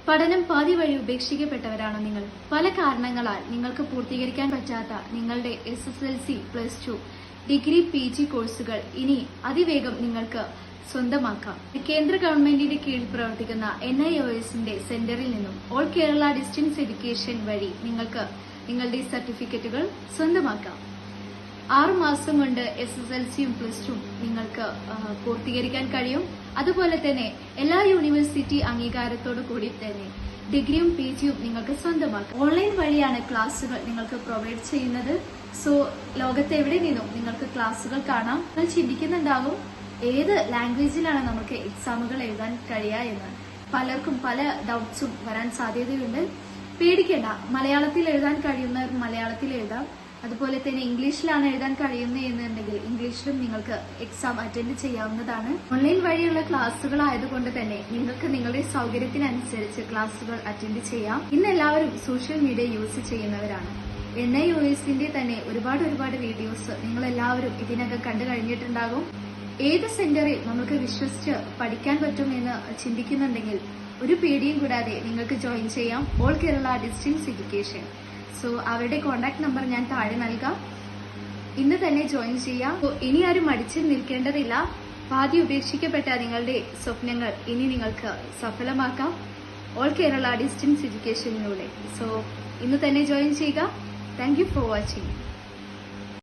പഠനം പാതി വഴി ഉപേക്ഷിക്കപ്പെട്ടവരാണോ നിങ്ങൾ? പല കാരണങ്ങളാൽ നിങ്ങൾക്ക് പൂർത്തീകരിക്കാൻ പറ്റാത്ത നിങ്ങളുടെ SSLC, +2, ഡിഗ്രി, PG കോഴ്സുകൾ ഇനി അതിവേഗം നിങ്ങൾക്ക് സ്വന്തമാക്കാം. കേന്ദ്ര ഗവൺമെന്റിന്റെ കീഴിൽ പ്രവർത്തിക്കുന്ന NIOSന്റെ സെന്ററിൽ നിന്നും ഓൾ കേരള ഡിസ്റ്റൻസ് എഡ്യൂക്കേഷൻ വഴി നിങ്ങൾക്ക് നിങ്ങളുടെ സർട്ടിഫിക്കറ്റുകൾ സ്വന്തമാക്കാം. 6 മാസം കൊണ്ട് SSLCയും +2 നിങ്ങൾക്ക് പൂർത്തീകരിക്കാൻ കഴിയും. അതുപോലെ തന്നെ എല്ലാ യൂണിവേഴ്സിറ്റി അംഗീകാരത്തോടു കൂടി തന്നെ ഡിഗ്രിയും PGയും നിങ്ങൾക്ക് സ്വന്തമാക്കാം. ഓൺലൈൻ വഴിയാണ് ക്ലാസുകൾ നിങ്ങൾക്ക് പ്രൊവൈഡ് ചെയ്യുന്നത്. സോ ലോകത്ത് എവിടെ നിന്നും നിങ്ങൾക്ക് ക്ലാസുകൾ കാണാം. നിങ്ങൾ ചിന്തിക്കുന്നുണ്ടാകും ഏത് ലാംഗ്വേജിലാണ് നമുക്ക് എക്സാമുകൾ എഴുതാൻ കഴിയുക എന്ന്. പലർക്കും പല ഡൗട്ട്സും വരാൻ സാധ്യതയുണ്ട്. പേടിക്കേണ്ട, മലയാളത്തിൽ എഴുതാൻ കഴിയുന്നവർ മലയാളത്തിൽ എഴുതാം. അതുപോലെ തന്നെ ഇംഗ്ലീഷിലാണ് എഴുതാൻ കഴിയുന്നതെന്നുണ്ടെങ്കിൽ ഇംഗ്ലീഷിലും നിങ്ങൾക്ക് എക്സാം അറ്റൻഡ് ചെയ്യാവുന്നതാണ്. ഓൺലൈൻ വഴിയുള്ള ക്ലാസുകൾ ആയതുകൊണ്ട് തന്നെ നിങ്ങൾക്ക് നിങ്ങളുടെ സൗകര്യത്തിനനുസരിച്ച് ക്ലാസുകൾ അറ്റൻഡ് ചെയ്യാം. ഇന്ന് എല്ലാവരും സോഷ്യൽ മീഡിയ യൂസ് ചെയ്യുന്നവരാണ്. NIOSന്റെ തന്നെ ഒരുപാട് വീഡിയോസ് നിങ്ങൾ എല്ലാവരും ഇതിനകം കണ്ടു കഴിഞ്ഞിട്ടുണ്ടാകും. ഏത് സെന്ററിൽ നമുക്ക് വിശ്വസിച്ച് പഠിക്കാൻ പറ്റുമെന്ന് ചിന്തിക്കുന്നുണ്ടെങ്കിൽ ഒരു പേടിയും കൂടാതെ നിങ്ങൾക്ക് ജോയിൻ ചെയ്യാം. All Kerala distance education. So അവരുടെ കോൺടാക്ട് നമ്പർ ഞാൻ താഴെ നൽകാം. ഇന്ന് തന്നെ ജോയിൻ ചെയ്യാം. ഇനി ആരും മടിച്ചു നിൽക്കേണ്ടതില്ല. പാതി ഉപേക്ഷിക്കപ്പെട്ട നിങ്ങളുടെ സ്വപ്നങ്ങൾ ഇനി നിങ്ങൾക്ക് സഫലമാക്കാം ഓൾ കേരള ഡിസ്റ്റൻസ് എഡ്യൂക്കേഷനിലൂടെ. സോ ഇന്ന് തന്നെ ജോയിൻ ചെയ്യുക. Thank you for watching.